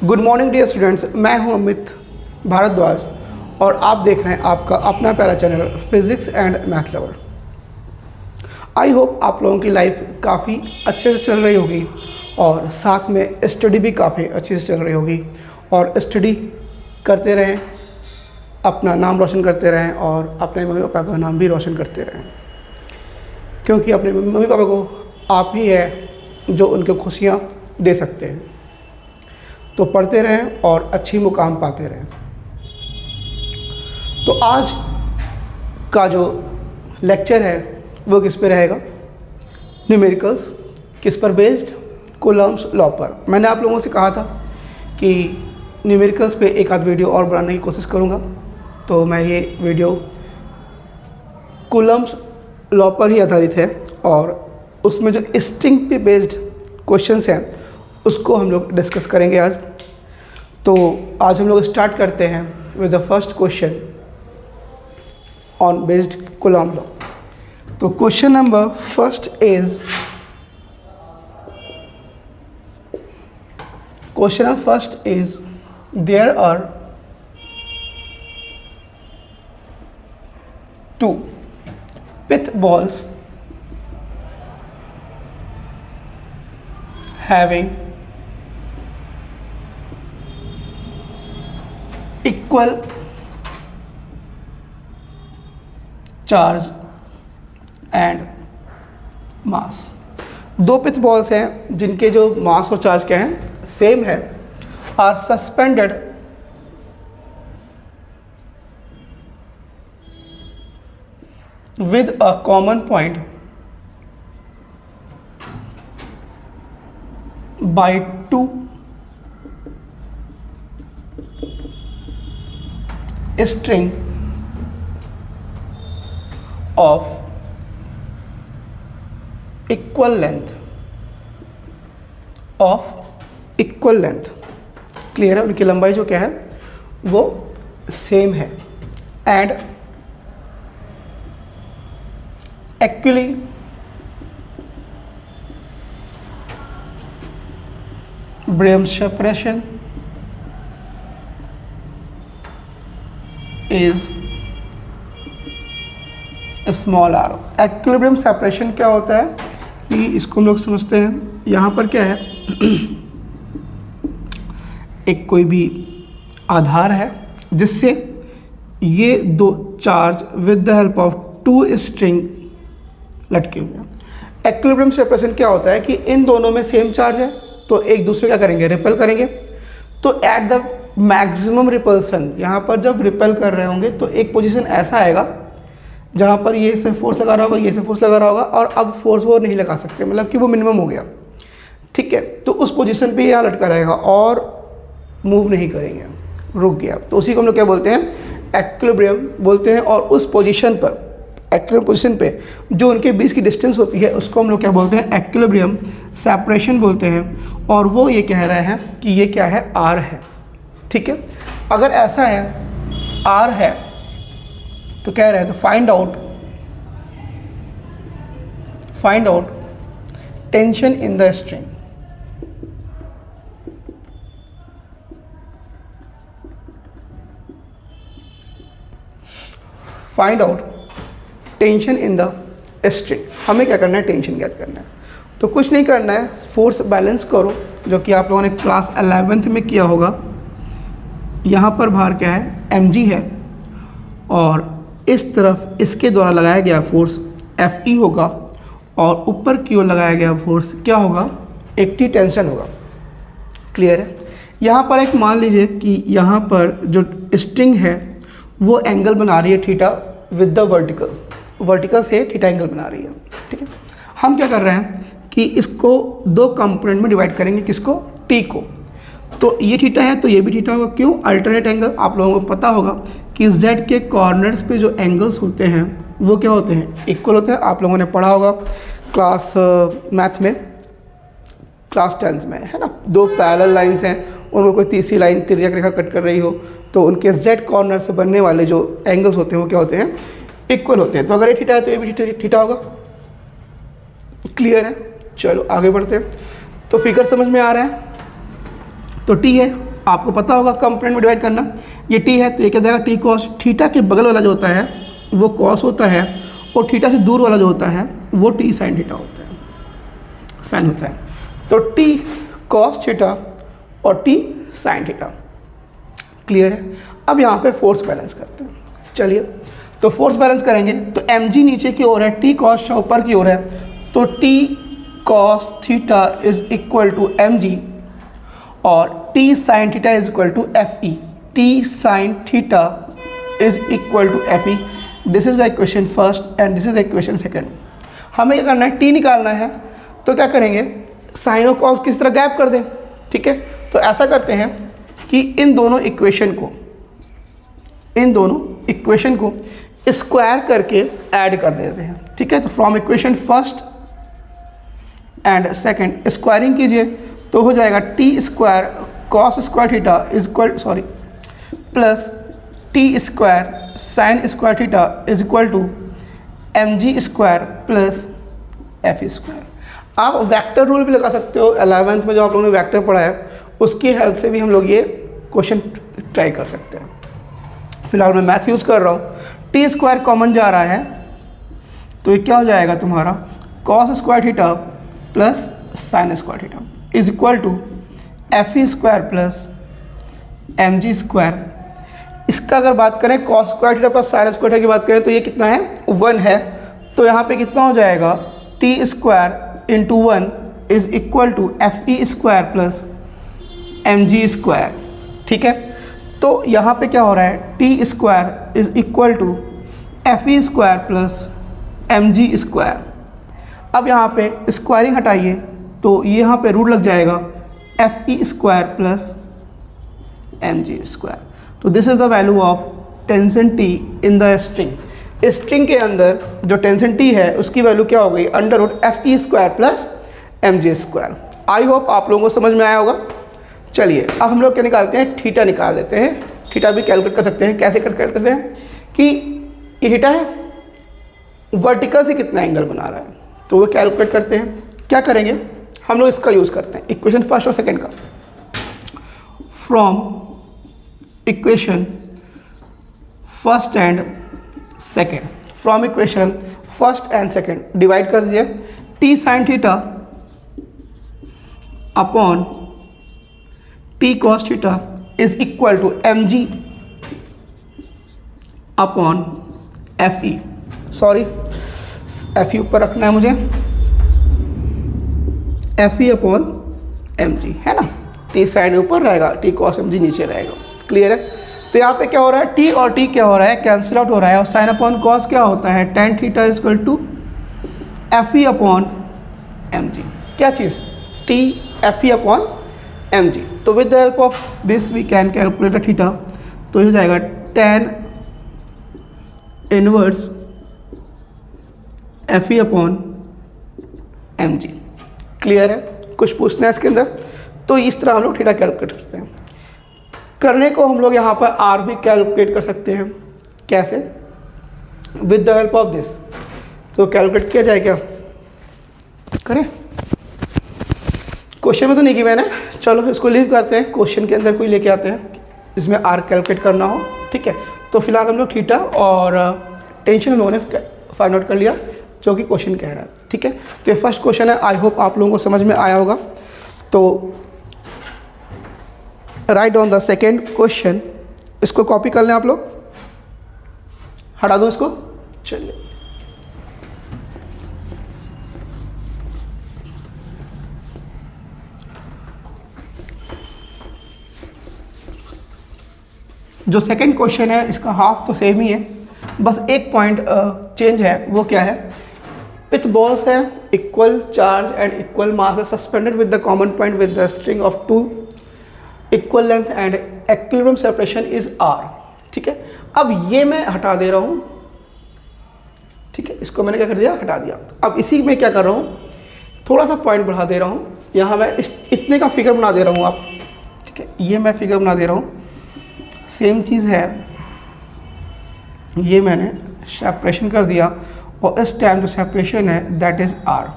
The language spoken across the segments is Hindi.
गुड मॉर्निंग डियर स्टूडेंट्स, मैं हूं अमित भारद्वाज और आप देख रहे हैं आपका अपना प्यारा channel physics and math lover. I hope आप लोगों की लाइफ काफ़ी अच्छे से चल रही होगी और साथ में स्टडी भी काफ़ी अच्छे से चल रही होगी और स्टडी करते रहें, अपना नाम रोशन करते रहें और अपने मम्मी पापा का नाम भी रोशन करते रहें, क्योंकि अपने मम्मी पापा को आप ही है जो उनको खुशियाँ दे सकते हैं। तो पढ़ते रहें और अच्छी मुकाम पाते रहें। तो आज का जो लेक्चर है वो किस पे रहेगा? न्यूमेरिकल्स। किस पर बेस्ड? कूलम्ब्स लॉ पर। मैंने आप लोगों से कहा था कि न्यूमेरिकल्स पे एक आध वीडियो और बनाने की कोशिश करूँगा, तो मैं ये वीडियो कूलम्ब्स लॉ पर ही आधारित है और उसमें जो स्ट्रिंग पे बेस्ड क्वेश्चंस हैं उसको हम लोग डिस्कस करेंगे आज। तो आज हम लोग स्टार्ट करते हैं with the first question on based Coulomb law. तो question number first is there are two pith balls having equal charge and mass। दो पिथ बॉल्स हैं जिनके जो मास और चार्ज क्या हैं, सेम है, are suspended with a common point by two string of equal length clear है? उनकी लंबाई जो क्या है वो सेम है and equilibrium separation is small r। Equilibrium separation क्या होता है कि इसको हम लोग समझते हैं। यहाँ पर क्या है, एक कोई भी आधार है जिससे ये दो charge with the help of two string लटके हुए हैं। एक्विलिब्रियम सेपरेशन क्या होता है कि इन दोनों में सेम चार्ज है तो एक दूसरे क्या करेंगे, रिपेल करेंगे। तो एट द मैक्सिमम रिपल्सन, यहाँ पर जब रिपेल कर रहे होंगे तो एक पोजीशन ऐसा आएगा जहाँ पर ये से फोर्स लगा रहा होगा, ये से फोर्स लगा रहा होगा और अब फोर्स वो नहीं लगा सकते, मतलब कि वो मिनिमम हो गया। ठीक है, तो उस पोजीशन पे यहाँ लटका रहेगा और मूव नहीं करेंगे, रुक गया। तो उसी को हम लोग क्या बोलते हैं, एक्विलिब्रियम बोलते हैं। और उस पोजीशन पर, एक्विलिब्रियम पोजीशन पे जो उनके बीच की डिस्टेंस होती है उसको हम लोग क्या बोलते हैं, एक्विलिब्रियम सेपरेशन बोलते हैं। और वो ये कह रहे हैं कि ये क्या है, आर है। ठीक है, अगर ऐसा है आर है तो कह रहे हैं तो find out tension in the string. Find out tension in the string. हमें क्या करना है, टेंशन ज्ञात करना है। तो कुछ नहीं करना है, फोर्स बैलेंस करो, जो कि आप लोगों ने क्लास 11th में किया होगा। यहाँ पर भार क्या है, mg है और इस तरफ इसके द्वारा लगाया गया फोर्स Fe होगा और ऊपर की ओर लगाया गया फोर्स क्या होगा, एक्टी टेंशन होगा। क्लियर है? यहाँ पर एक मान लीजिए कि यहाँ पर जो स्ट्रिंग है वो एंगल बना रही है थीटा विद द वर्टिकल से थीटा एंगल बना रही है। ठीक है, हम क्या कर रहे हैं कि इसको दो कंपोनेंट में डिवाइड करेंगे, किसको, टी को। तो ये थीटा है तो ये भी थीटा होगा। क्यों? Alternate angle. आप लोगों को पता होगा कि z के कॉर्नर्स पे जो एंगल्स होते हैं वो क्या होते हैं, इक्वल होते हैं। आप लोगों ने पढ़ा होगा क्लास मैथ में, क्लास 10th में, है ना। दो पैरेलल लाइंस हैं, उनको कोई तीसरी लाइन तिर्यक रेखा कट कर रही हो तो उनके z कॉर्नर से बनने वाले जो एंगल्स होते हैं वो क्या होते हैं, इक्वल होते हैं। तो अगर ये थीटा है तो ये भी थीटा होगा। क्लियर है? चलो आगे बढ़ते हैं। तो फिगर समझ में आ रहा है। तो टी है आपको पता होगा कंपोनेंट में डिवाइड करना। ये टी है तो ये क्या जाएगा टी कॉस, थीटा के बगल वाला जो होता है वो कॉस होता है और थीटा से दूर वाला जो होता है वो टी साइन थीटा होता है, साइन होता है। तो टी कॉस थीटा और टी साइन थीटा, क्लियर है। अब यहाँ पे फोर्स बैलेंस करते हैं। चलिए तो फोर्स बैलेंस करेंगे तो mg नीचे की ओर है, टी कॉस ऊपर की ओर है, तो T cos theta is equal to mg और T sine theta is equal to F E. T sine theta is equal to F E. This is the equation first and this is the equation second. हमें क्या करना है, टी निकालना है। तो क्या करेंगे, साइन और कॉस किस तरह गैप कर दें, ठीक है। तो ऐसा करते हैं कि इन दोनों इक्वेशन को स्क्वायर करके ऐड कर देते हैं, ठीक है। तो from equation first and second squaring कीजिए तो हो जाएगा T square cos square theta is equal plus T square sine square theta is equal to M G square plus F square. आप वेक्टर रूल भी लगा सकते हो, 11th में जो आप लोगों ने वेक्टर पढ़ा है उसकी हेल्प से भी हम लोग ये क्वेश्चन ट्राई कर सकते हैं। फिलहाल मैं मैथ यूज़ कर रहा हूँ। टी स्क्वायर कॉमन जा रहा है तो ये क्या हो जाएगा तुम्हारा cos square theta plus sine square theta is equal to F E square plus M G square. इसका अगर बात करें cos square theta plus sine square theta की बात करें तो ये कितना है 1 है, तो यहाँ पे कितना हो जाएगा T square into 1 is equal to F E square plus M G square, ठीक है। तो यहाँ पे क्या हो रहा है T square is equal to F E square plus M G square. अब यहाँ पे स्क्वायरिंग हटाइए तो यहाँ पे रूट लग जाएगा F E square plus M G square. तो this is the value of tension T in the string. String के अंदर जो टेंशन टी है उसकी वैल्यू क्या हो गई under root F E square plus M G square. I hope आप लोगों को समझ में आया होगा। चलिए अब हम लोग क्या निकालते हैं, थीटा निकाल लेते हैं। थीटा भी कैलकुलेट कर सकते हैं। कैसे कैलकुलेट करते हैं कि ये थीटा है वर्टिकल से कितना एंगल बना रहा है, तो वो कैलकुलेट करते हैं। क्या करेंगे हम लोग, इसका यूज़ करते हैं इक्वेशन फर्स्ट और सेकेंड का। From equation first and second, from equation first and second divide कर दीजिए T sine theta upon T cos theta is equal to M G upon F E. Sorry F E ऊपर रखना है मुझे, F E upon M G है ना। टी साइन ऊपर रहेगा, टी कॉस एम जी नीचे रहेगा, क्लियर है। तो यहाँ पे क्या हो रहा है टी और टी क्या हो रहा है कैंसिल आउट हो रहा है और साइन अपॉन कॉस क्या होता है tan theta is equal to F E upon M G. क्या चीज़ T F E upon M G. तो with the help of this we can calculate the theta. तो ये हो जाएगा tan inverse F E upon M G, clear है। कुछ पूछना है इसके अंदर, तो इस तरह हम लोग थीटा कैलकुलेट करते हैं। करने को हम लोग यहाँ पर आर भी कैलकुलेट कर सकते हैं। कैसे, with the help of this. तो कैलकुलेट किया जाए, क्या करें, क्वेश्चन में तो नहीं किया मैंने, चलो इसको लीव करते हैं, क्वेश्चन के अंदर कोई लेके आते हैं इसमें आर कैलकुलेट करना हो, ठीक है। तो फिलहाल हम लोग थीटा और टेंशन हम लोगों ने फाइंड आउट कर लिया जो कि क्वेश्चन कह रहा है, ठीक है। तो ये फर्स्ट क्वेश्चन है, आई होप आप लोगों को समझ में आया होगा। तो right on the second question, इसको कॉपी कर लें आप लोग, हटा दो इसको। चलिए जो सेकेंड क्वेश्चन है इसका हाफ तो सेम ही है, बस एक पॉइंट चेंज है। वो क्या है, विथ बॉल्स है equal charge and equal mass है suspended with the common point with the string of 2 equal length and equilibrium separation is R, ठीक है। अब ये मैं हटा दे रहा हूँ, ठीक है, इसको मैंने क्या कर दिया, हटा दिया। अब इसी में क्या कर रहा हूँ, थोड़ा सा पॉइंट बढ़ा दे रहा हूँ, यहाँ मैं इतने का फिगर बना दे रहा हूँ आप, ठीक है, ये मैं फिगर बना दे रहा हूँ। सेम चीज़ है, ये मैंने सेपरेशन कर दिया और इस टाइम जो सेपरेशन है दैट इज़ आर,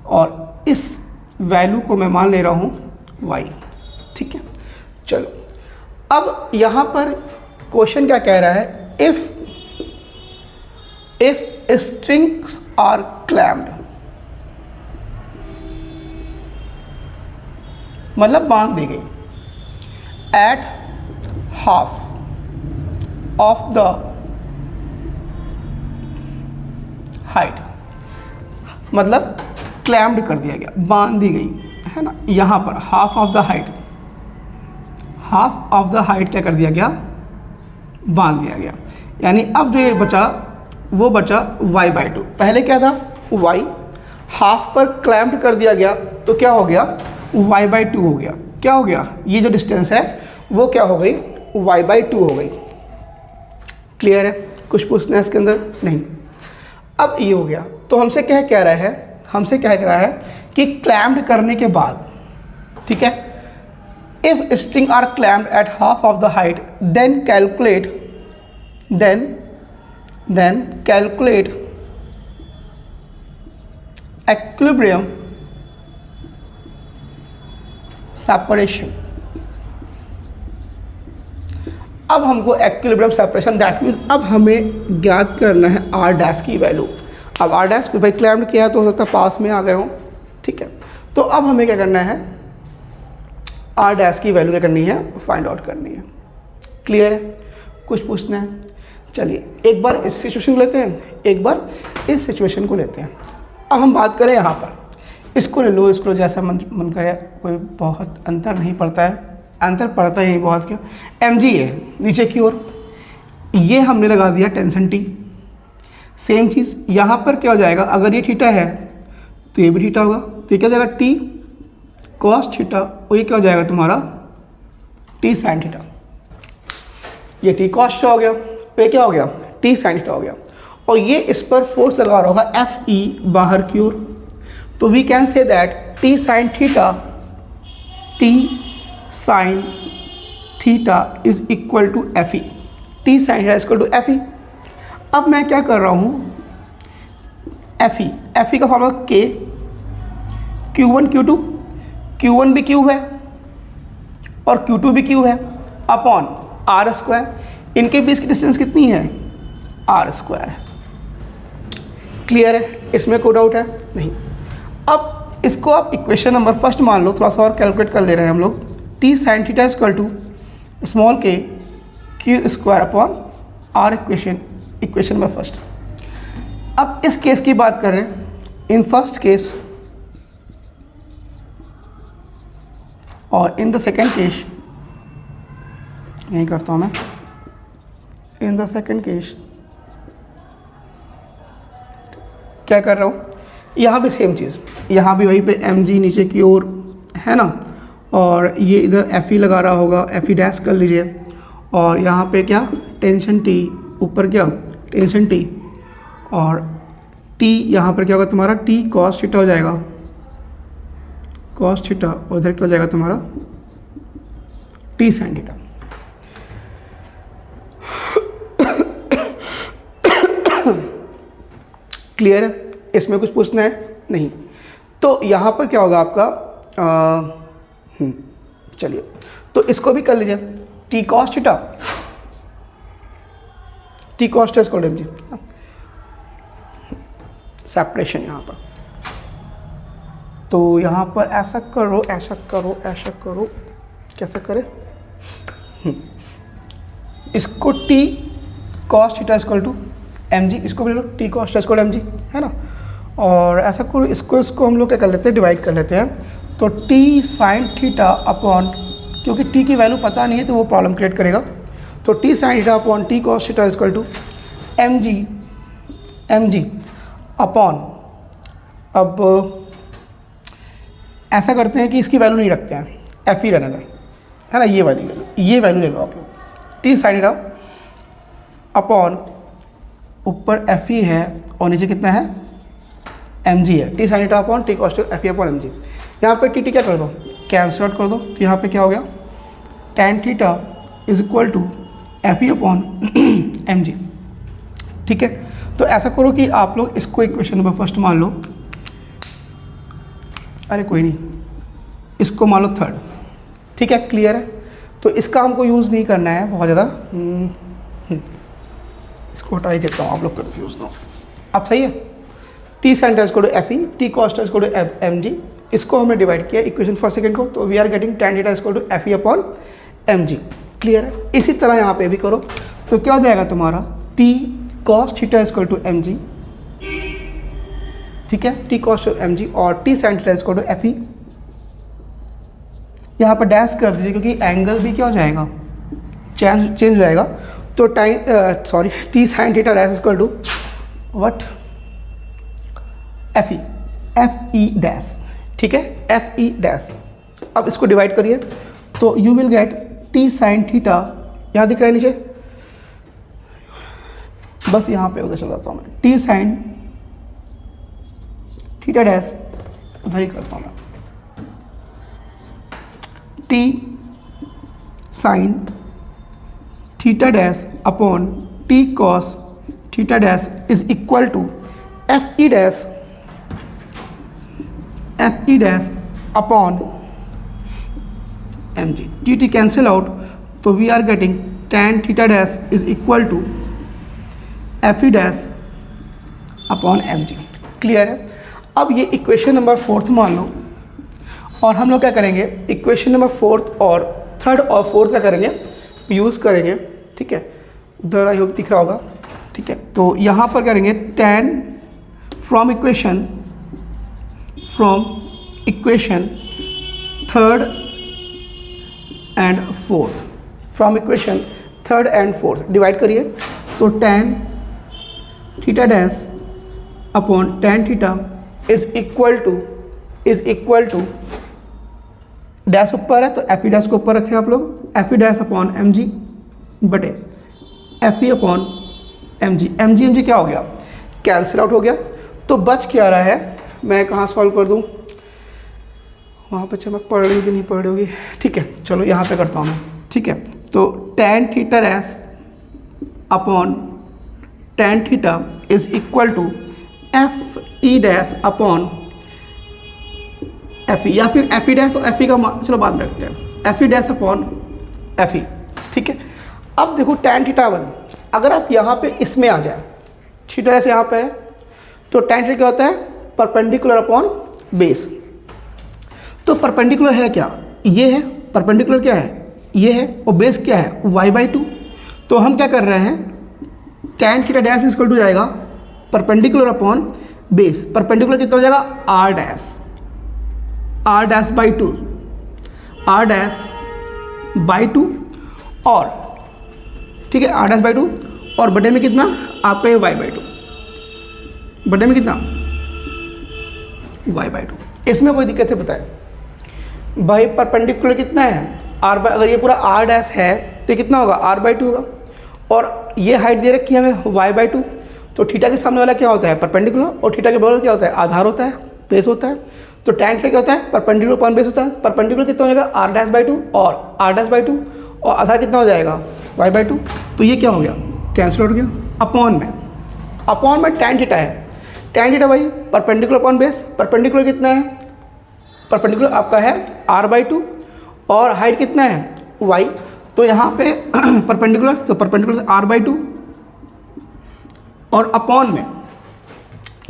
और इस वैल्यू को मैं मान ले रहा हूँ वाई, ठीक है। चलो अब यहाँ पर क्वेश्चन क्या कह रहा है, इफ स्ट्रिंग्स आर क्लैम्ड, मतलब बांध दी गई, eight half of the height, मतलब क्लैम्ड कर दिया गया, बांध दी गई है ना, यहाँ पर half of the height, half of the height क्या कर दिया गया, बांध दिया गया। यानी अब जो ये बचा वो बचा y/2। पहले क्या था y, हाफ पर क्लैम्प्ड कर दिया गया तो क्या हो गया, y/2 हो गया। क्या हो गया, ये जो डिस्टेंस है वो क्या हो गई, y/2 हो गई। क्लियर है, कुछ पूछना है इसके अंदर, नहीं। अब ये हो गया, तो हमसे क्या कह रहा है, हमसे क्या कह रहा है कि क्लैम्प्ड करने के बाद, ठीक है, if string are clamped at half of the height then calculate equilibrium separation। अब हमको इक्विलिब्रियम सेपरेशन, दैट मीन्स अब हमें ज्ञात करना है आर डैश की वैल्यू। अब आर डैश को भाई क्लैम्ड किया है तो हो सकता है पास में आ गए हो, ठीक है। तो अब हमें क्या करना है, आर डैश की वैल्यू क्या करनी है, फाइंड आउट करनी है। क्लियर है, कुछ पूछना है, चलिए एक बार इस सिचुएशन को लेते हैं, एक बार इस सिचुएशन को लेते हैं। अब हम बात करें यहाँ पर, इसको ले लो, इसको जैसा मन करे, कोई बहुत अंतर नहीं पड़ता है, अंतर पड़ता ही बहुत, क्या mg है नीचे की ओर, ये हमने लगा दिया टेंशन t। सेम चीज़ यहाँ पर क्या हो जाएगा, अगर ये थीटा है तो ये भी थीटा होगा, तो ये क्या हो जाएगा t cos थीटा, और ये क्या हो जाएगा तुम्हारा t sin थीटा। ये t cos थीटा हो गया, तो ये क्या हो गया t sin थीटा हो गया, और ये इस पर फोर्स लगा रहा होगा Fe बाहर की ओर, तो we can say that t sin theta is equal to Fe, t sin theta is equal to Fe। अब मैं क्या कर रहा हूँ, Fe का formula K, Q1 Q2, Q1 भी Q है और Q2 भी Q है, अपॉन R स्क्वायर। इनके बीच की डिस्टेंस कितनी है, R स्क्वायर है। क्लियर है, इसमें कोई डाउट है नहीं। अब इसको आप इक्वेशन नंबर फर्स्ट मान लो, थोड़ा सा और कैलकुलेट कर ले रहे हैं हम लोग, t sin theta equal to small k Q square upon R, equation number first. अब इस केस की बात कर रहे हैं, इन फर्स्ट केस और इन द सेकेंड केस, यही करता हूँ मैं, इन द सेकेंड केस क्या कर रहा हूँ, यहाँ भी सेम चीज़, यहाँ भी वहीं पे mg नीचे की ओर है ना, और ये इधर Fe लगा रहा होगा, Fe डैश कर लीजिए, और यहाँ पे क्या टेंशन t, ऊपर क्या टेंशन t, और t यहाँ पर क्या होगा तुम्हारा t cos थीटा हो जाएगा, cos थीटा, और इधर क्या हो जाएगा तुम्हारा t sin थीटा। क्लियर है, इसमें कुछ पूछना है नहीं। तो यहाँ पर क्या होगा आपका, चलिए तो इसको भी कर लीजिए, t cos theta, t cos theta इसको mg, सेपरेशन यहाँ पर। तो यहाँ पर ऐसा करो, ऐसा करो, ऐसा करो, कैसे करें, इसको t cos theta equal to mg, इसको भी ले लो t cos theta equal mg, है ना, और ऐसा करो, इसको हम लोग क्या कर लेते हैं, डिवाइड कर लेते हैं। तो t sin थीटा अपॉन, क्योंकि t की वैल्यू पता नहीं है तो वो प्रॉब्लम क्रिएट करेगा, तो t sin theta upon t cos theta equal to mg upon, अब ऐसा करते हैं कि इसकी वैल्यू नहीं रखते हैं, Fe रहने दें, है ना, ये वैल्यू ले लो आप लोग, t sin थीटा अपॉन, ऊपर Fe है और नीचे कितना है mg है, t sin theta upon t cos theta Fe upon mg। यहाँ पे टी क्या कर दो, कैंसिल आउट कर दो, तो यहाँ पे क्या हो गया tan theta is equal to Fe upon mg। ठीक है, तो ऐसा करो कि आप लोग इसको इक्वेशन नंबर फर्स्ट मान लो, अरे कोई नहीं, इसको मान लो थर्ड, ठीक है, क्लियर है। तो इसका हमको यूज़ नहीं करना है बहुत ज़्यादा। इसको हटा ही देता हूँ, आप लोग कन्फ्यूज ना हो। अब सही है, T sine theta is equal to F E, T cos is equal to M G. इसको हमने डिवाइड किया इक्वेशन फर्स्ट सेकंड को, तो we are getting tan theta is equal to F E upon M G. Clear है? इसी तरह यहाँ पे भी करो तो क्या हो जाएगा तुम्हारा, T cos theta is equal to M G, ठीक है, टी कॉस्ट एम जी, और T sine theta is equal to F E. यहाँ पर डैश कर दीजिए क्योंकि एंगल भी क्या हो जाएगा, चेंज हो जाएगा। तो time T sine theta dash is equal to what, F E dash, ठीक है, एफ ई डैश। अब इसको डिवाइड करिए तो you will get T sine theta, यहाँ दिख रहा है नीचे, बस यहाँ पे उधर चल जाता हूँ मैं, टी साइन थीटा डैश उधर ही करता हूँ मैं, T sine theta dash upon T cos theta dash is equal to F E dash upon M G. T T cancel out, तो we are getting tan theta dash is equal to F E dash upon M G. Clear है? अब ये इक्वेशन नंबर 4 मान लो, और हम लोग क्या करेंगे, इक्वेशन नंबर 4 और 3rd और 4th क्या करेंगे, यूज़ करेंगे, ठीक है, उधर आई होप दिख रहा होगा, ठीक है। तो यहाँ पर करेंगे tan from equation 3rd and 4th, from equation 3rd and 4th divide करिए, तो tan theta dash upon tan theta is equal to dash ऊपर है तो एफ ई डैश को ऊपर रखें आप लोग, F E dash upon M G बटे F E upon M G. M G क्या हो गया, कैंसिल आउट हो गया। तो बच क्या रहा है, मैं कहाँ सॉल्व कर दूँ, वहाँ पे चमक पड़ रही होगी नहीं पड़ रही होगी, ठीक है, चलो यहाँ पे करता हूँ मैं, ठीक है। तो tan theta dash upon tan theta is equal to F E dash upon F E, या फिर एफ ई डैश और एफ ई का चलो बाद में रखते हैं, F E dash upon F E, ठीक है। अब देखो tan थीटा 1, अगर आप यहाँ पे इसमें आ जाए, थीटा डैश यहाँ पे है, तो tan थीटा क्या होता है, परपेंडिकुलर अपॉन बेस। तो परपेंडिकुलर है क्या, ये है, परपेंडिकुलर क्या है, ये है, और बेस क्या है, y/2। तो हम क्या कर रहे हैं, tan theta dash is equal to जाएगा परपेंडिकुलर अपॉन बेस, परपेंडिकुलर कितना हो जाएगा, r डैश बाई टू, और ठीक है, r डैश बाई टू, और बटे में कितना आपका ये y/2, बटे में कितना y/2। इसमें कोई दिक्कत है बताए भाई, परपेंडिकुलर कितना है r, अगर ये पूरा r डैश है तो कितना होगा, r/2 होगा, और ये हाइट दे रखी है हमें y/2। तो थीटा के सामने वाला क्या होता है, परपेंडिकुलर, और थीटा के बगल क्या होता है, आधार होता है, बेस होता है। तो tan थीटा क्या होता है, परपेंडिकुलर अपॉन बेस होता है। परपेंडिकुलर कितना हो जाएगा, r डैश बाई टू, और r डैश बाई टू, और आधार कितना हो जाएगा, y/2। तो ये क्या हो गया, कैंसिल हो गया। अपॉन में tan थीटा है, tan थीटा भाई परपेंडिकुलर अपॉन बेस, परपेंडिकुलर कितना है, परपेंडिकुलर आपका है r/2, और हाइट कितना है, y। तो यहाँ पे परपेंडिकुलर, तो परपेंडिकुलर r/2, और अपॉन में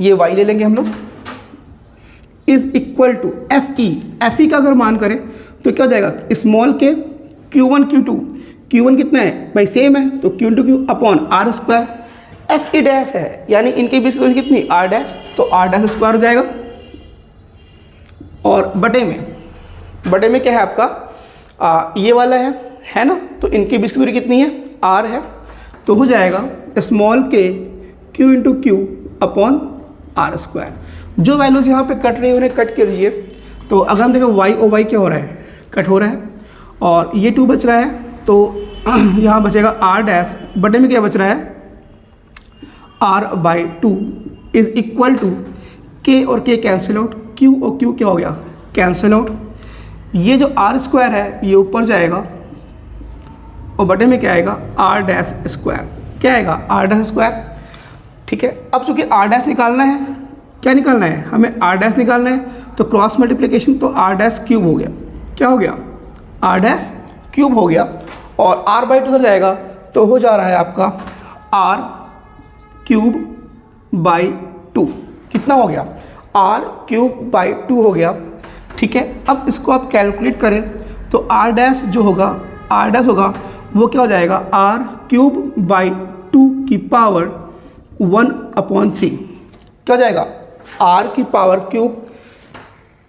ये y ले लेंगे हम लोग, is equal to F E का अगर मान करें तो क्या हो जाएगा, स्मॉल के Q1 Q1 कितना है भाई, सेम है, तो Q into Q upon r square, F E dash है यानी इनके बीच की कितनी, r डैश, तो r डैश स्क्वायर हो जाएगा, और बटे में क्या है आपका, ये वाला है ना, तो इनके बीच की दूरी कितनी है, r है, तो हो जाएगा स्मॉल के Q into Q upon r square. जो वैल्यूज़ यहाँ पे कट रही है उन्हें कट कीजिए, तो अगर हम देखें y और y क्या हो रहा है, कट हो रहा है, और ये 2 बच रहा है, तो यहाँ बचेगा r डैश, बटे में क्या बच रहा है, r/2 is equal to k और k कैंसिल आउट, q और q क्या हो गया, कैंसिल आउट। ये जो r स्क्वायर है ये ऊपर जाएगा, और बटे में क्या आएगा, r डैश स्क्वायर, क्या आएगा, r डैश स्क्वायर, ठीक है। अब चूंकि r डैश निकालना है, क्या निकालना है हमें, r डैश निकालना है, तो क्रॉस मल्टीप्लिकेशन, तो r डैश क्यूब हो गया, क्या हो गया, r डैश क्यूब हो गया, और r बाई 2 उधर जाएगा तो हो जा रहा है आपका r क्यूब बाई 2। कितना हो गया? r क्यूब बाई 2 हो गया। ठीक है, अब इसको आप कैलकुलेट करें तो r डैश जो होगा, r डैश होगा वो क्या हो जाएगा? r क्यूब बाई 2 की पावर 1/3 क्या हो जाएगा? r की power cube,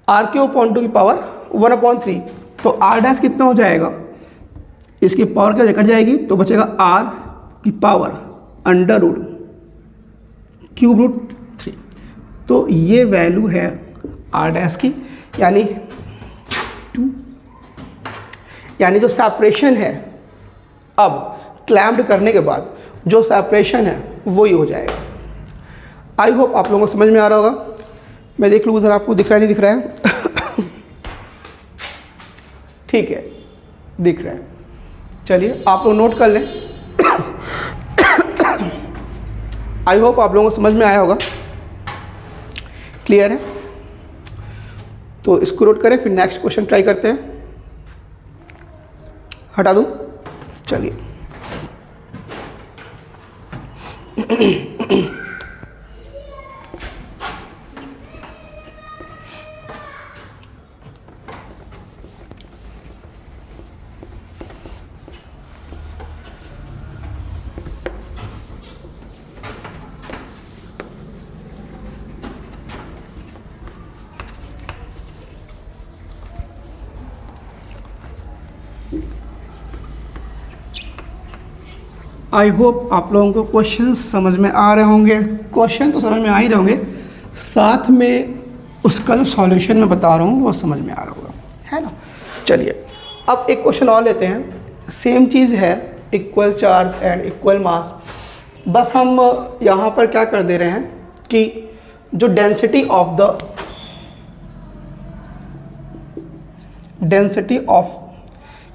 r cube upon 2 की पावर 1/3। तो r डैश कितना हो जाएगा? इसकी पावर क्या कट जाएगी तो बचेगा r की power under root cube root 3। तो ये वैल्यू है r डैश की, यानी 2, यानी जो सेपरेशन है अब क्लैम्प्ड करने के बाद जो सेपरेशन है वो ही हो जाएगा। आई होप आप लोगों को समझ में आ रहा होगा। मैं देख लूँ उधर आपको दिख रहा है नहीं दिख रहा है? ठीक है, दिख रहा है। चलिए आप लोग नोट कर लें। आई होप आप लोगों को समझ में आया होगा, क्लियर है? तो इसको नोट करें, फिर नेक्स्ट क्वेश्चन ट्राई करते हैं। हटा दूँ? चलिए। आई होप आप लोगों को क्वेश्चन समझ में आ रहे होंगे। क्वेश्चन तो समझ में आ ही रहे होंगे, साथ में उसका जो सॉल्यूशन मैं बता रहा हूँ वो समझ में आ रहा होगा, है ना? चलिए अब एक क्वेश्चन और लेते हैं। सेम चीज़ है, इक्वल चार्ज एंड इक्वल मास, बस हम यहाँ पर क्या कर दे रहे हैं कि जो डेंसिटी ऑफ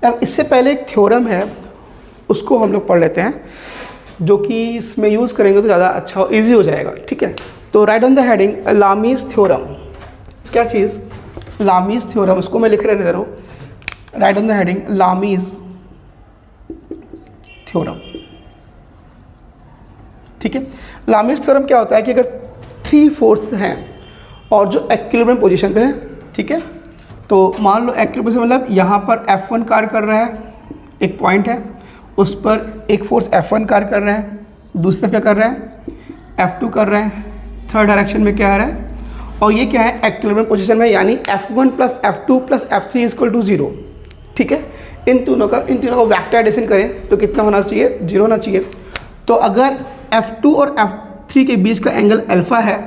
यार, इससे पहले एक थ्योरम है उसको हम लोग पढ़ लेते हैं, जो कि इसमें यूज़ करेंगे तो ज़्यादा अच्छा इजी हो जाएगा। ठीक है, तो right on the heading Lami's theorem. क्या चीज़? लामीज़ थ्योरम। उसको मैं लिख रहे दे रहा हूँ, right on the heading Lami's theorem. ठीक है, लामीज़ थ्योरम क्या होता है कि अगर 3 फोर्स हैं और जो इक्विलिब्रियम पोजीशन पे है, ठीक है, तो मान लो इक्विलिब्रियम पोजीशन मतलब यहाँ पर F1 कार्य कर रहा है, एक पॉइंट है, उस पर एक फोर्स F1 कार्य कर रहा है, दूसरी तरफ क्या कर रहा है? F2 कर रहा है, थर्ड डायरेक्शन में क्या आ रहा है, और ये क्या है? इक्विलिब्रियम पोजीशन में, यानी F1 plus F2 plus F3 equal to 0। ठीक है, इन तीनों का वेक्टर एडिशन करें तो कितना होना चाहिए? 0 होना चाहिए। तो अगर F2 और F3 के बीच का एंगल अल्फा है,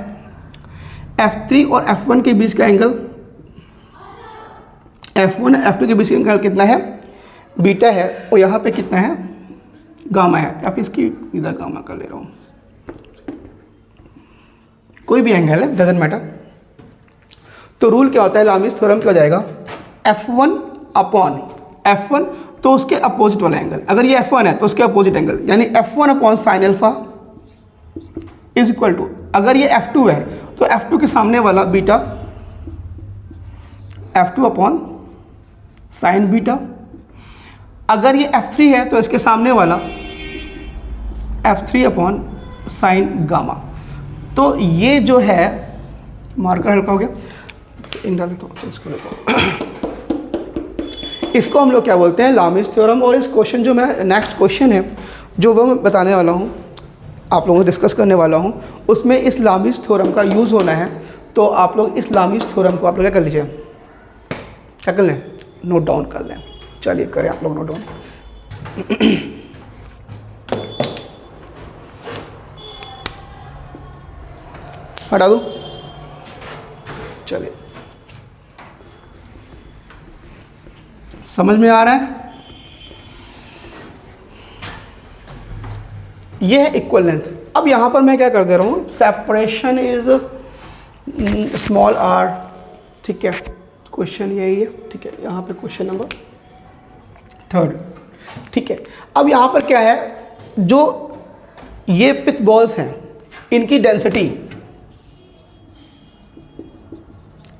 F3 और F1 के बीच का एंगल, F1 और F2 के बीच का एंगल कितना है? बीटा है, और यहाँ पे कितना है? गामा है। आप इसकी इधर गामा कर ले रहा हूँ, कोई भी एंगल है, डजेंट मैटर। तो रूल क्या होता है? लामीज़ थ्योरम क्या हो जाएगा? F1 अपॉन F1 तो उसके अपोजिट वाला एंगल, अगर ये F1 है तो उसके अपोजिट एंगल, यानी F1 upon sine alpha is equal to, अगर ये F2 है तो F2 के सामने वाला beta, F2 upon sine beta. अगर ये F3 है तो इसके सामने वाला F3 अपॉन साइन गामा। तो ये जो है, मार्कर हल्का हो गया, इन डाले तो इसको लेता हूँ। इसको हम लोग क्या बोलते हैं? लामीज़ थ्योरम। और इस क्वेश्चन जो मैं नेक्स्ट क्वेश्चन है जो वो मैं बताने वाला हूँ, आप लोगों को डिस्कस करने वाला हूँ, उसमें इस लामीज़ थ्योरम का यूज़ होना है। तो आप लोग इस लामीज़ थ्योरम को आप लोग क्या कर लीजिए, क्या कर लें? नोट डाउन कर लें। चलिए करें आप लोग नोट डाउन। हटा दूँ? चलिए, समझ में आ रहा है? ये है इक्वल लेंथ। अब यहाँ पर मैं क्या कर दे रहा हूँ? Separation is small r। ठीक है, क्वेश्चन यही है। ठीक है, यहाँ पे क्वेश्चन नंबर 3। ठीक है, अब यहाँ पर क्या है? जो ये पिच बॉल्स हैं इनकी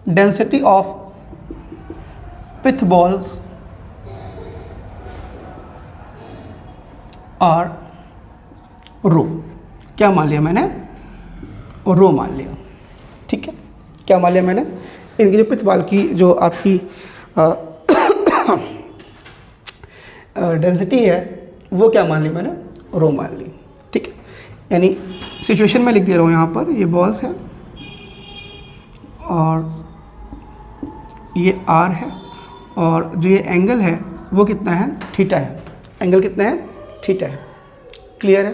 डेंसिटी ऑफ पिच बॉल्स और रो। क्या मान लिया मैंने? रो मान लिया। ठीक है, क्या मान लिया मैंने? इनकी जो प्रतिपाल की जो आपकी डेंसिटी है वो क्या मान ली मैंने? रो मान ली। ठीक है, यानी सिचुएशन में लिख दे रहा हूँ यहाँ पर, ये बॉल्स है और ये आर है और जो ये एंगल है वो कितना है? थीटा है। एंगल कितना है? थीटा है। क्लियर है?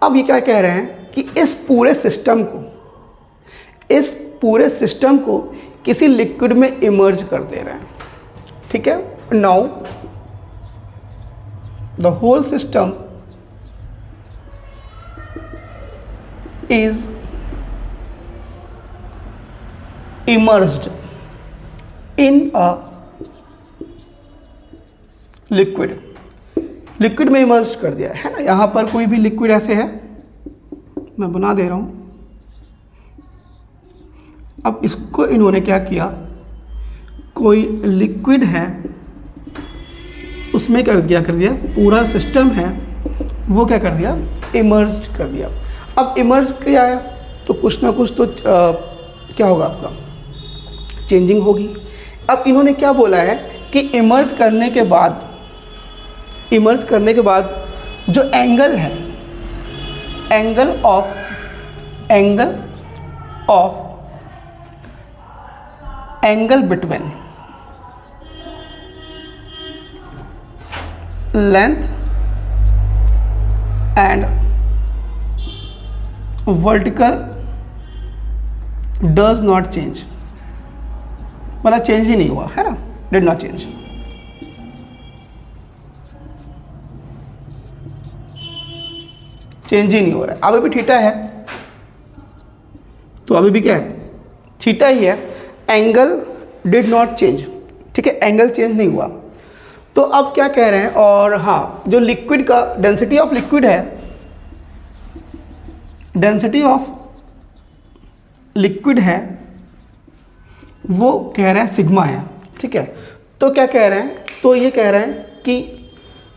अब ये क्या कह रहे हैं कि इस पूरे सिस्टम को किसी लिक्विड में इमर्ज कर दे रहे हैं। ठीक है, now the whole system is emerged in a liquid में इमर्ज कर दिया है ना। यहाँ पर कोई भी लिक्विड ऐसे है, मैं बना दे रहा हूँ। अब इसको इन्होंने क्या किया, कोई लिक्विड है उसमें कर दिया पूरा सिस्टम है वो क्या कर दिया? इमर्ज कर दिया। अब इमर्ज किया है तो कुछ ना कुछ तो क्या होगा आपका? चेंजिंग होगी। अब इन्होंने क्या बोला है कि इमर्ज करने के बाद जो एंगल है, angle of angle between length and vertical does not change, मतलब चेंज ही नहीं हुआ है ना, डिड नॉट चेंज। चेंज ही नहीं हो रहा है। अभी भी थीटा है तो अभी भी क्या है? थीटा ही है। Angle did not change. ठीक है, एंगल चेंज नहीं हुआ। तो अब क्या कह रहे हैं, और हाँ, जो लिक्विड का डेंसिटी ऑफ लिक्विड है, डेंसिटी ऑफ लिक्विड है वो कह रहे हैं सिग्मा है। ठीक है, तो क्या कह रहे हैं? तो ये कह रहे हैं कि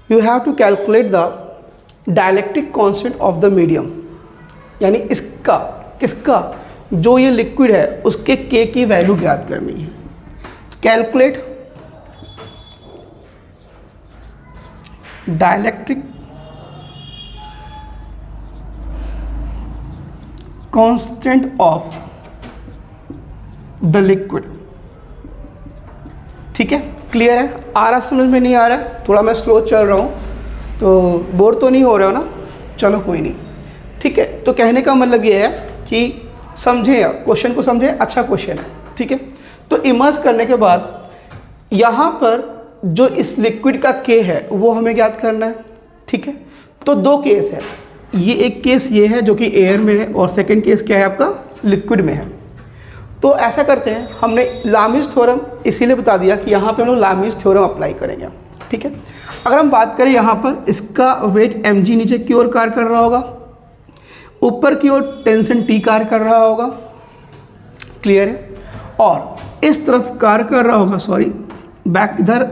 you have to calculate the dielectric constant of the medium, यानी इसका किसका? जो ये लिक्विड है उसके के की वैल्यू ज्ञात करनी है। Calculate dielectric constant of the liquid. ठीक है, क्लियर है? आ रहा समझ में? नहीं आ रहा है? थोड़ा मैं स्लो चल रहा हूँ तो बोर तो नहीं हो रहे हो ना? चलो कोई नहीं। ठीक है, तो कहने का मतलब ये है कि समझे, क्वेश्चन को समझे, अच्छा क्वेश्चन है। ठीक है, तो इमर्ज करने के बाद यहाँ पर जो इस लिक्विड का के है वो हमें ज्ञात करना है। ठीक है, तो दो केस है, ये एक केस ये है जो कि एयर में है और सेकंड केस क्या है आपका? लिक्विड में है। तो ऐसा करते हैं, हमने लामिस थ्योरम इसीलिए बता दिया कि यहाँ पे हम लोग लामिस थ्योरम अप्लाई करेंगे। ठीक है, अगर हम बात करें यहाँ पर इसका वेट mg नीचे की ओर कार्य कर रहा होगा, ऊपर की ओर टेंशन T कार्य कर रहा होगा। क्लियर है? और इस तरफ कार्य कर रहा होगा, सॉरी बैक इधर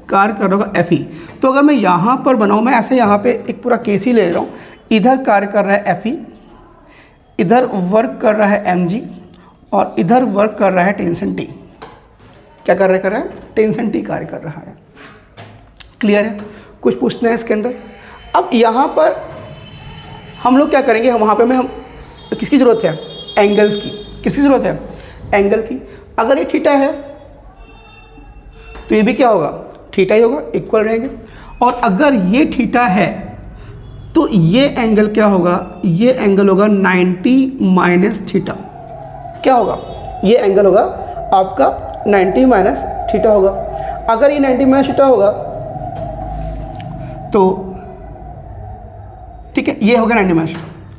कार्य कर रहा होगा Fe। तो अगर मैं यहाँ पर बनाऊँ, मैं ऐसे यहाँ पे एक पूरा केस ही ले रहा हूँ, इधर कार्य कर रहा है Fe, इधर वर्क कर रहा है mg और इधर वर्क कर रहा है टेंशन T। क्या कर रहा है? टेंशन T कार्य कर रहा है। क्लियर है? कुछ पूछना है इसके अंदर? अब यहाँ पर हम लोग क्या करेंगे, वहाँ पे हम किसकी ज़रूरत है? एंगल्स की। किसकी ज़रूरत है? एंगल की। अगर ये थीटा है तो ये भी क्या होगा? थीटा ही होगा, इक्वल रहेंगे। और अगर ये थीटा है तो ये एंगल क्या होगा? ये एंगल होगा 90 माइनस थीटा। क्या होगा? ये एंगल होगा आपका 90 माइनस थीटा होगा। अगर ये 90 माइनस थीटा होगा तो ठीक है, ये होगा 90 माइनस।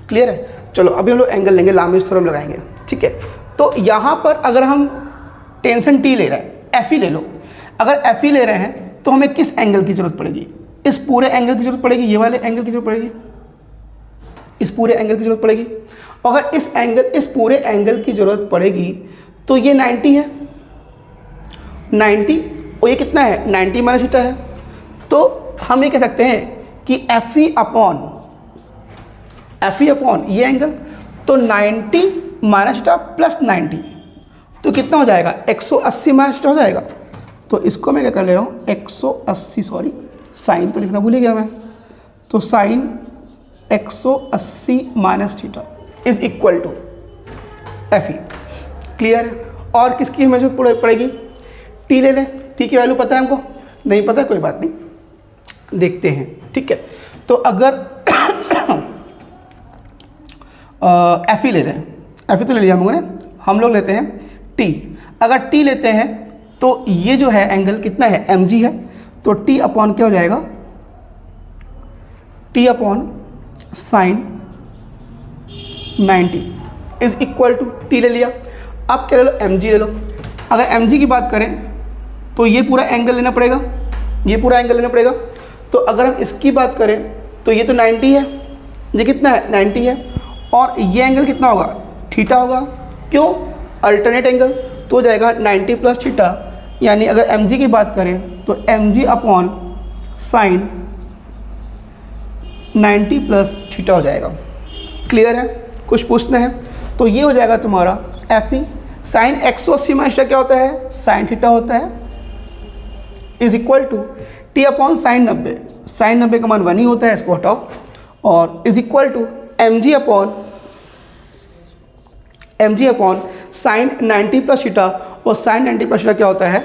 क्लियर है? चलो अभी हम लोग एंगल लेंगे, लामिस थ्योरम लगाएंगे। ठीक है, तो यहाँ पर अगर हम टेंशन T ले रहे हैं, Fe ले लो। अगर Fe ले रहे हैं तो हमें किस एंगल की ज़रूरत पड़ेगी? इस पूरे एंगल की ज़रूरत पड़ेगी, ये वाले एंगल की ज़रूरत पड़ेगी, इस पूरे एंगल की ज़रूरत पड़ेगी। अगर इस पूरे एंगल की ज़रूरत पड़ेगी तो ये 90 है, 90 और ये कितना है? 90 माइनस थीटा है। तो हम ये कह सकते हैं कि एफ ई अपॉन ये एंगल, तो 90 माइनस थीटा प्लस 90, तो कितना हो जाएगा 180 माइनस थीटा हो जाएगा। तो इसको मैं क्या कर ले रहा हूँ 180, सॉरी साइन तो लिखना भूल ही गया मैं, तो sine 180 minus theta is equal to F E. Clear है? और किसकी हमें जरूरत पड़ेगी, टी ले लें। टी की वैल्यू पता है हमको, नहीं पता कोई बात नहीं, देखते हैं। ठीक है, तो अगर एफ ई ले लें, एफ ई तो ले लिया हम लोगों ने, हम लोग लेते हैं टी। अगर टी लेते हैं तो ये जो है एंगल कितना है, एम जी है, तो टी अपॉन क्या हो जाएगा, T upon sine 90 is equal to T ले लिया। अब क्या ले लो, एम जी ले लो। अगर एम जी की बात करें तो ये पूरा एंगल लेना पड़ेगा, ये पूरा एंगल लेना पड़ेगा। तो अगर हम इसकी बात करें तो ये तो 90 है, ये कितना है 90 है, और ये एंगल कितना होगा, थीटा होगा। क्यों, अल्टरनेट एंगल, तो हो जाएगा 90 प्लस थीटा, यानी अगर एम जी की बात करें तो M G upon sine 90 plus theta हो जाएगा। क्लियर है? कुछ पूछना है तो ये हो जाएगा तुम्हारा एफ ई साइन 180 माइनस क्या होता है, साइन थीटा होता है, is equal to T upon sine 90, sine 90 का मान 1 ही होता है, इसको हटाओ, और is equal to M G upon sine 90 plus theta, और साइन 90 प्लस थीटा क्या होता है,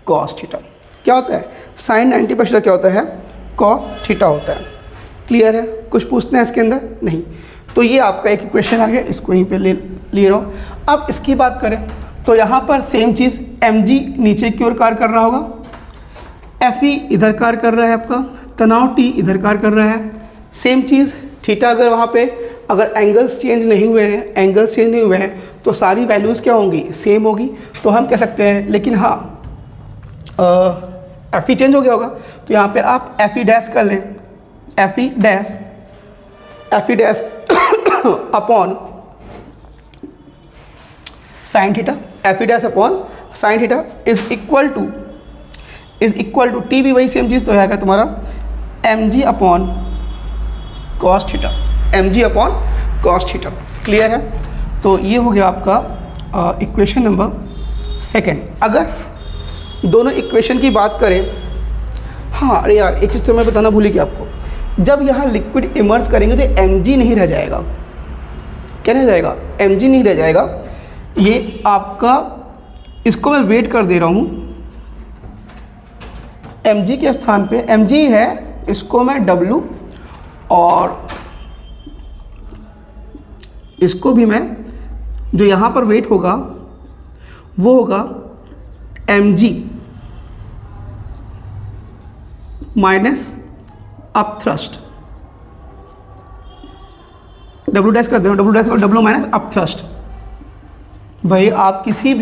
कॉस थीटा। क्या होता है, साइन 90 प्लस थीटा क्या होता है, कॉस थीटा होता है। क्लियर है? कुछ पूछते हैं इसके अंदर, नहीं। तो ये आपका एक इक्वेशन आ गया, इसको यहीं पे ले रहा हूँ। अब इसकी बात करें तो यहाँ पर सेम चीज़, एम जी नीचे की ओर कार्य कर रहा होगा, एफ ई इधर कार्य कर रहा है आपका, तनाव टी इधर कार्य कर रहा है। सेम चीज़ थीटा, अगर वहाँ पे अगर एंगल्स चेंज नहीं हुए हैं, तो सारी वैल्यूज़ क्या होंगी, सेम होगी। तो हम कह सकते हैं, लेकिन हाँ एफ ई चेंज हो गया होगा, तो यहाँ पे आप एफ ई डैश कर लें, F E dash upon sine theta, F E dash upon sine theta is equal to T भी वही सेम चीज़, तो आएगा तुम्हारा M G upon cos theta, M G upon cos theta. Clear है? तो ये हो गया आपका इक्वेशन नंबर सेकेंड। अगर दोनों इक्वेशन की बात करें, हाँ अरे यार एक चीज़ तो मैं बताना भूल गया आपको, जब यहाँ लिक्विड इमर्ज करेंगे तो एम जी नहीं रह जाएगा। क्या रह जाएगा, एम जी नहीं रह जाएगा। ये आपका, इसको मैं वेट कर दे रहा हूँ, एम जी के स्थान पे एम जी है, इसको मैं डब्लू, और इसको भी मैं, जो यहाँ पर वेट होगा वो होगा M G minus upthrust, W dash कर दे, डब्लू डैश और डब्लू माइनस अप थ्रस्ट। भाई आप किसी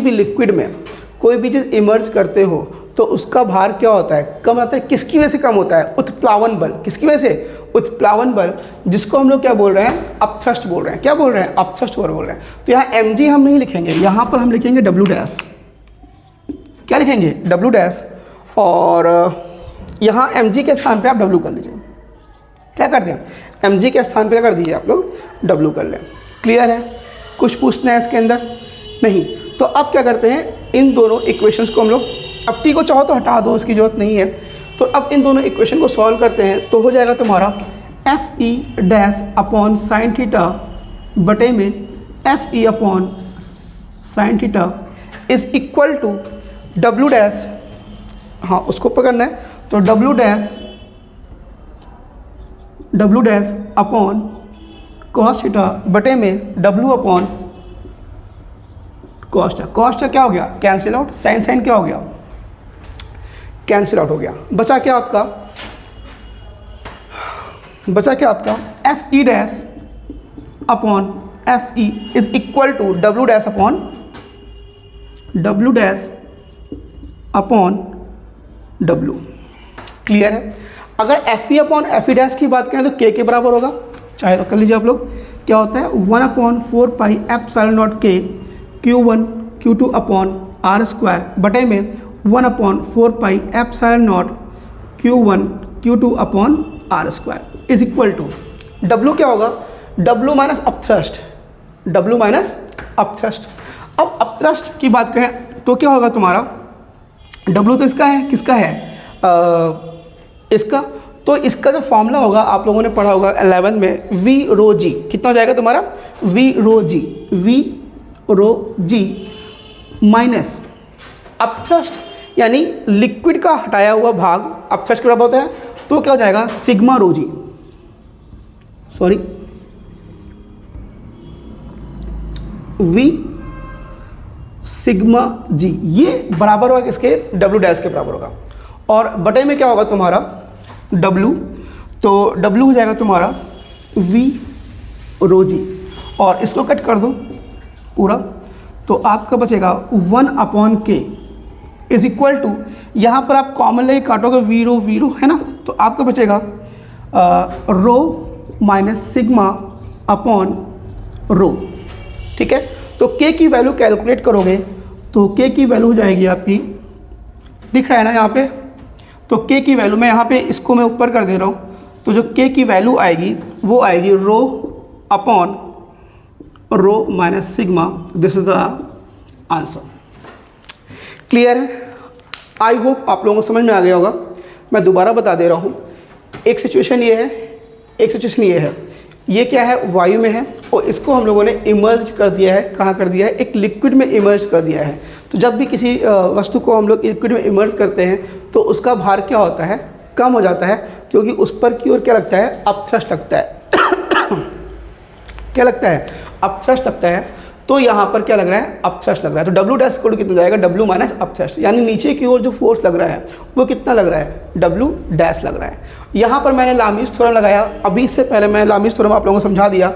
भी लिक्विड में कोई भी चीज़ इमर्ज करते हो तो उसका भार क्या होता है, कम आता है। किसकी वजह से कम होता है, उत्प्लावन बल। किसकी वजह से, उत्प्लावन बल, जिसको हम लोग क्या बोल रहे हैं, अपथ्रस्ट बोल रहे हैं। क्या बोल रहे हैं, अपथ्रस्ट बोल रहे हैं। तो यहाँ एम जी हम नहीं लिखेंगे, यहाँ पर हम लिखेंगे डब्लू डैश। क्या लिखेंगे, डब्लू डैश, और यहाँ एम जी के स्थान पे आप डब्लू कर लीजिए। क्या कर दें, एम जी के स्थान पे क्या कर दीजिए आप लोग, डब्लू कर लें। क्लियर है? कुछ पूछना है इसके अंदर, नहीं। तो अब क्या करते हैं, इन दोनों इक्वेशंस को हम लोग, अब टी को चाहो तो हटा दो, इसकी ज़रूरत नहीं है। तो अब इन दोनों इक्वेशन को सॉल्व करते हैं, तो हो जाएगा तुम्हारा F E dash upon sine theta बटे में F E upon sine theta is equal to W dash, हाँ उसको पकड़ना है, तो W dash upon cos theta बटे में डब्लू अपॉन कॉस क्या हो गया, कैंसिल आउट, साइन क्या हो गया, कैंसिल आउट हो गया। बचा क्या आपका F E dash upon F E is equal to W dash upon W. Clear है? अगर F E upon F E dash की बात करें तो के बराबर होगा, चाहे तो कर लीजिए आप लोग। क्या होता है, 1/4 पाई एप्सिलॉन नॉट के Q1 Q2 अपॉन R² बटे में 1/4 pi epsilon naught Q1 Q2 upon R square is equal to W क्या होगा, W minus upthrust, W minus upthrust. अब अपथ्रस्ट की बात करें तो क्या होगा तुम्हारा, W तो इसका है, किसका है, इसका। तो इसका जो फॉर्मूला होगा आप लोगों ने पढ़ा होगा 11 में, V रो जी, कितना हो जाएगा तुम्हारा, V रो जी, V रो जी माइनस अपथ्रस्ट यानी लिक्विड का हटाया हुआ भाग अपथ्रस्ट के बराबर होता है, तो क्या हो जाएगा, सिग्मा रो जी, सॉरी V सिग्मा जी, ये बराबर होगा किसके, W डैश के बराबर होगा। और बटे में क्या होगा तुम्हारा W, तो W हो जाएगा तुम्हारा V रो जी, और इसको कट कर दो पूरा, तो आपका बचेगा 1 अपॉन के इज इक्वल टू, यहाँ पर आप कॉमन लेके काटोगे वी रो है ना, तो आपका बचेगा रो माइनस सिग्मा अपॉन रो, ठीक है। तो के की वैल्यू कैलकुलेट करोगे तो के की वैल्यू हो जाएगी आपकी, दिख रहा है ना यहाँ पे, तो के की वैल्यू मैं यहाँ पे इसको मैं ऊपर कर दे रहा हूँ, तो जो के की वैल्यू आएगी वो आएगी रो upon rho minus sigma, this is the answer. Clear है, आई होप आप लोगों को समझ में आ गया होगा। मैं दोबारा बता दे रहा हूँ, एक सिचुएशन ये है, एक सिचुएशन ये है, ये क्या है, वायु में है और इसको हम लोगों ने इमर्ज कर दिया है, कहाँ कर दिया है, एक लिक्विड में इमर्ज कर दिया है। तो जब भी किसी वस्तु को हम लोग लिक्विड में इमर्ज करते हैं तो उसका भार क्या होता है, कम हो जाता है, क्योंकि उस पर की ओर क्या लगता है, अपथ्रस्ट लगता है क्या लगता है, अपथ्रस्ट लगता है। तो यहाँ पर क्या लग रहा है, अपथ्रस्ट लग रहा है, तो डब्ल्यू डैश इक्वल टू कितना जाएगा, W माइनस अपथ्रस्ट, यानी नीचे की ओर जो फोर्स लग रहा है वो कितना लग रहा है, W डैश लग रहा है। यहाँ पर मैंने लामीज थ्योरम लगाया, अभी इससे पहले मैं लामीज थ्योरम आप लोगों को समझा दिया।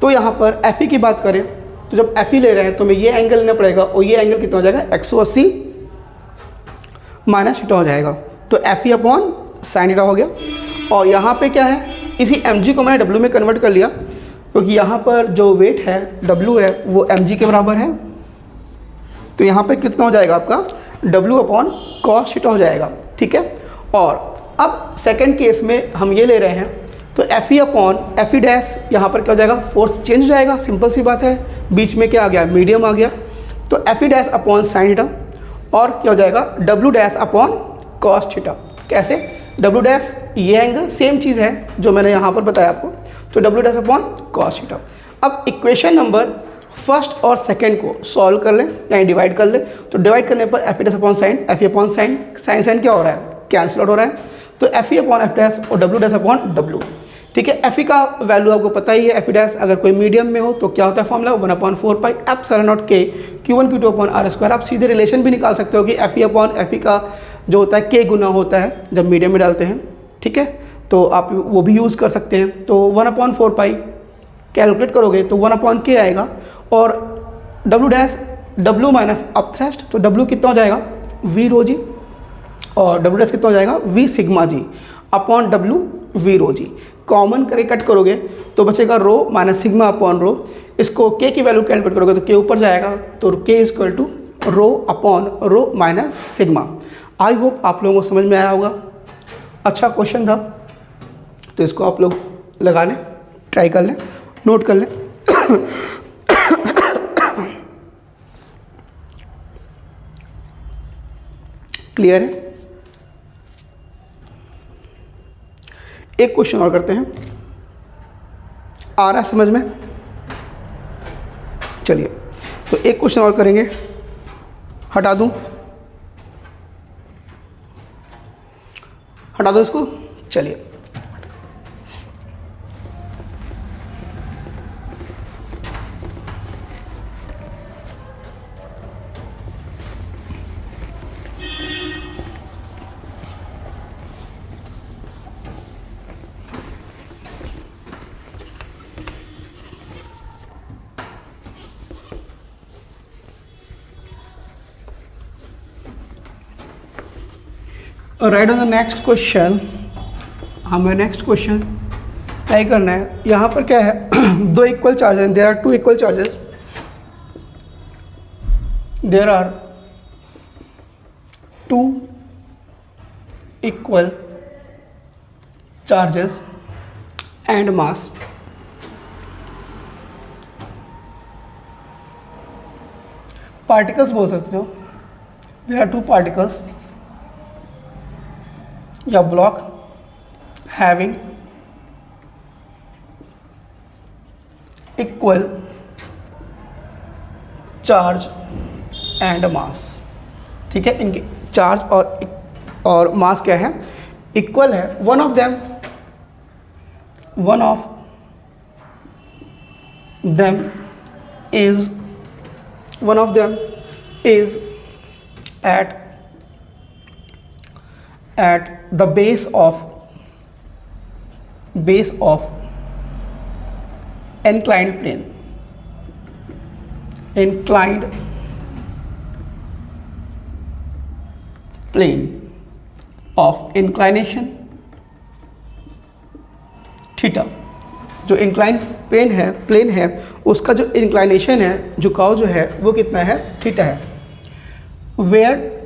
तो यहाँ पर Fe की बात करें तो जब Fe ले रहे हैं तो हमें ये एंगल लेना पड़ेगा, और ये एंगल कितना हो जाएगा, 180 माइनस थीटा हो जाएगा, तो Fe अपॉन साइन थीटा हो गया। और यहाँ पे क्या है, इसी mg को मैंने W में कन्वर्ट कर लिया, क्योंकि यहाँ पर जो वेट है W है वो mg के बराबर है, तो यहाँ पे कितना हो जाएगा आपका, W अपॉन कॉस थीटा हो जाएगा, ठीक है। और अब सेकंड केस में हम ये ले रहे हैं, तो Fe अपॉन Fe डैश, यहाँ पर क्या हो जाएगा, फोर्स चेंज हो जाएगा, सिंपल सी बात है, बीच में क्या आ गया, मीडियम आ गया, तो Fe dash upon sine theta, और क्या हो जाएगा, W dash upon cos theta. कैसे, W डैश ये एंगल सेम चीज़ है जो मैंने यहाँ पर बताया आपको, तो W dash upon cos theta. अब इक्वेशन नंबर फर्स्ट और सेकंड को सॉल्व कर लें, यानी डिवाइड कर लें, तो डिवाइड करने पर Fe dash upon sine, Fe upon sine, sine क्या हो रहा है, कैंसिल आउट हो रहा है, तो Fe अपॉन F डैश और W डैश अपॉन W, ठीक है। Fe का वैल्यू आपको पता ही है, Fe डैश अगर कोई मीडियम में हो तो क्या होता है फॉर्मूला, 1/4 पाई एप्सिलॉन नॉट के Q1 Q2 upon R square. आप सीधे रिलेशन भी निकाल सकते हो कि Fe अपॉन Fe का जो होता है K गुना होता है जब मीडियम में डालते हैं, ठीक है, तो आप वो भी यूज़ कर सकते हैं। तो 1/4 पाई कैलकुलेट करोगे तो 1/K आएगा, और W dash W minus upthrust, तो W कितना हो जाएगा, V रो जी, और W डैश कितना हो जाएगा, V सिग्मा जी अपॉन W V रो जी। कॉमन करके कट करोगे तो बचेगा रो माइनस सिग्मा अपॉन रो, इसको K की वैल्यू कैलकुलेट करोगे तो K ऊपर जाएगा, तो K is equal to rho upon rho minus sigma. I hope आप लोगों को समझ में आया होगा, अच्छा क्वेश्चन था, तो इसको आप लोग लगा लें, ट्राई कर लें, नोट कर लें। क्लियर है, एक क्वेश्चन और करते हैं, आ रहा है समझ में, चलिए तो एक क्वेश्चन और करेंगे, हटा दूं इसको, चलिए right on the next question. हमें नेक्स्ट क्वेश्चन ट्राई करना है। यहाँ पर क्या है, दो equal charges, there are two equal charges, there are two equal charges and mass. Particles बोल सकते हो, देयर आर टू पार्टिकल्स या block having equal charge and mass. ठीक है, इनकी चार्ज और मास क्या है, इक्वल है। One of them is at the base of inclined plane of inclination theta. जो इंक्लाइन प्लेन है उसका जो इंक्लाइनेशन है, झुकाव जो है वो कितना है, थीटा है। Where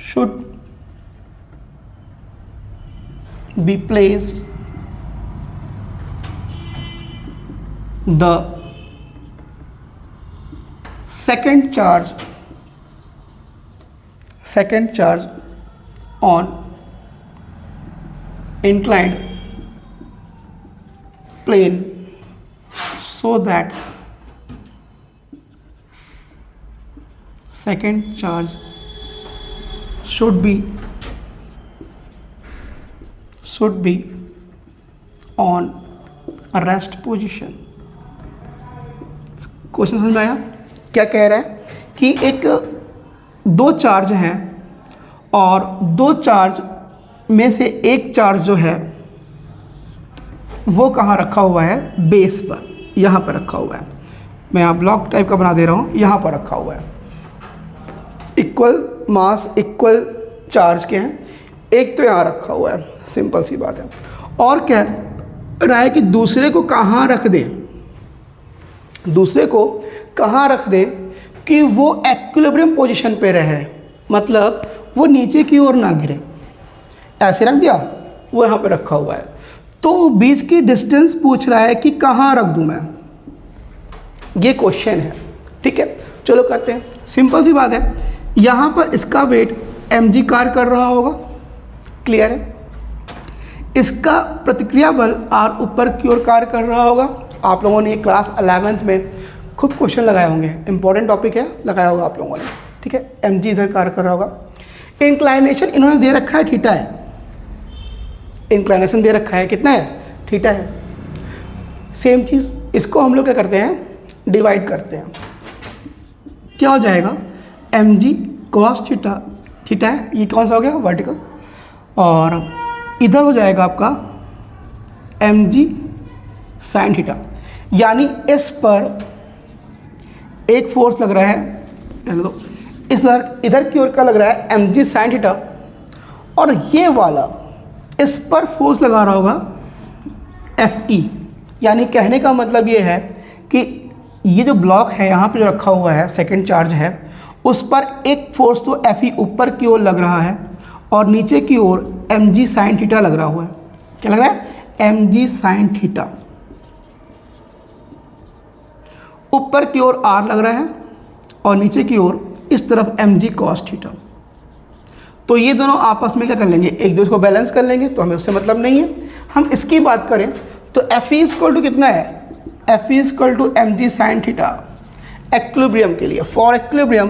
should be placed the second charge on inclined plane so that second charge should be on rest position। Question समझ में आया? क्या कह रहा है कि एक दो चार्ज हैं और दो चार्ज में से एक चार्ज जो है वो कहाँ रखा हुआ है, बेस पर, यहाँ पर रखा हुआ है। मैं यहाँ ब्लॉक टाइप का बना दे रहा हूँ, यहाँ पर रखा हुआ है। इक्वल मास इक्वल चार्ज के हैं, एक तो यहाँ रखा हुआ है, सिंपल सी बात है। और कह रहा है कि दूसरे को कहाँ रख दें कि वो एक्विलिब्रियम पोजीशन पे रहे, मतलब वो नीचे की ओर ना गिरे। ऐसे रख दिया, वो यहाँ पे रखा हुआ है। तो बीच की डिस्टेंस पूछ रहा है कि कहाँ रख दूँ मैं, ये क्वेश्चन है। ठीक है, चलो करते हैं। सिंपल सी बात है, यहाँ पर इसका वेट mg कार्य कर रहा होगा, क्लियर है। इसका प्रतिक्रिया बल r ऊपर की ओर कार्य कर रहा होगा। आप लोगों ने क्लास 11th में खूब क्वेश्चन लगाए होंगे, इंपॉर्टेंट टॉपिक है, लगाया होगा आप लोगों ने। ठीक है, mg इधर कार्य कर रहा होगा। इंक्लाइनेशन इन्होंने दे रखा है, थीटा है। इंक्लाइनेशन दे रखा है, कितना है, थीटा है। सेम चीज़ इसको हम लोग क्या करते हैं, डिवाइड करते हैं। क्या हो जाएगा, mg cos थीटा, थीटा है, ये कौन सा हो गया, वर्टिकल। और इधर हो जाएगा आपका mg sin थीटा। यानी इस पर एक फोर्स लग रहा है, इधर की ओर का लग रहा है mg sin थीटा, और ये वाला इस पर फोर्स लगा रहा होगा Fe। यानी कहने का मतलब ये है कि ये जो ब्लॉक है यहाँ पे जो रखा हुआ है, सेकंड चार्ज है, उस पर एक फोर्स तो Fe ऊपर की ओर लग रहा है और नीचे की ओर mg sin थीटा लग रहा हुआ है। क्या लग रहा है, mg sin थीटा। ऊपर की ओर r लग रहा है और नीचे की ओर इस तरफ mg cos थीटा। तो ये दोनों आपस में क्या कर लेंगे, एक दूसरे को बैलेंस कर लेंगे, तो हमें उससे मतलब नहीं है। हम इसकी बात करें तो Fe इक्वल टू कितना है, Fe equal to mg sin theta equilibrium के लिए, for equilibrium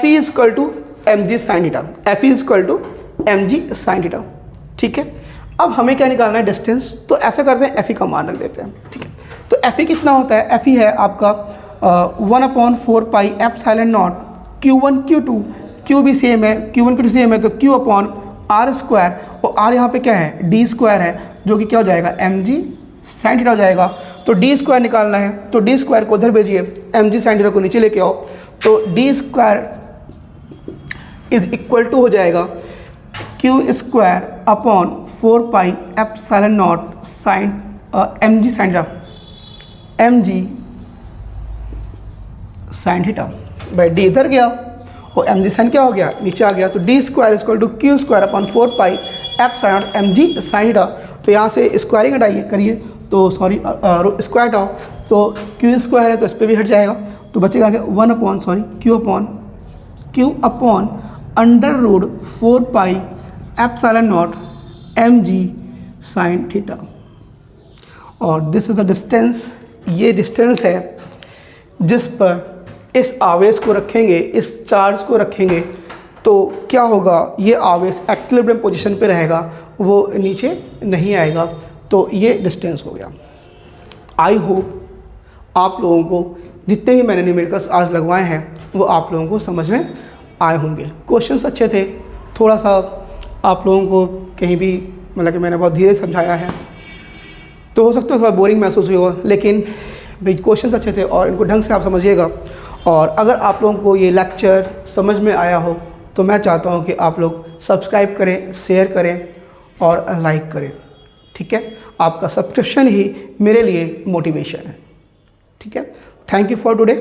Fe equal to mg sin theta, Fe equal to mg sin theta. ठीक है, अब हमें क्या निकालना है, डिस्टेंस। तो ऐसा करते हैं, Fe का मान रख देते हैं। ठीक है, तो Fe कितना होता है, Fe है आपका 1/4 pi epsilon naught Q1 Q2, Q भी सेम है, Q1 Q2 सेम है, तो Q अपॉन R स्क्वायर, और R यहाँ पे क्या है, D स्क्वायर है, जो कि क्या हो जाएगा, mg sin थीटा हो जाएगा। तो D स्क्वायर निकालना है, तो D स्क्वायर को उधर भेजिए, mg sin थीटा को नीचे लेके आओ, तो D square is equal to हो जाएगा Q square upon 4 pi epsilon naught sine mg sin theta, mg sine theta by D इधर गया और एम जी साइन क्या हो गया, नीचे आ गया, तो D square equal to Q square upon 4 pi F sine naught M G sine theta. तो यहाँ से स्क्वायरिंग हटाइए करिए, तो सॉरी स्क्वायर हटाओ, तो क्यू स्क्वायर है तो इस पर भी हट जाएगा, तो बचेगा क्या 1 upon sorry Q upon under root 4 pi epsilon naught M G sine theta. और दिस इज द डिस्टेंस, ये डिस्टेंस है जिस पर इस आवेश को रखेंगे, इस चार्ज को रखेंगे, तो क्या होगा, ये आवेश एक्विलिब्रियम पोजीशन पे रहेगा, वो नीचे नहीं आएगा। तो ये डिस्टेंस हो गया। आई होप आप लोगों को जितने भी मैंने न्यूमेरिकल्स आज लगवाए हैं वो आप लोगों को समझ में आए होंगे। क्वेश्चंस अच्छे थे, थोड़ा सा आप लोगों को कहीं भी मतलब कि मैंने बहुत धीरे समझाया है तो हो सकता है थोड़ा बोरिंग महसूस हुई हो, लेकिन भाई क्वेश्चंस अच्छे थे और इनको ढंग से आप समझिएगा। और अगर आप लोगों को ये लेक्चर समझ में आया हो तो मैं चाहता हूँ कि आप लोग सब्सक्राइब करें, शेयर करें और लाइक करें, ठीक है। आपका सब्सक्रिप्शन ही मेरे लिए मोटिवेशन है, ठीक है। Thank you for today.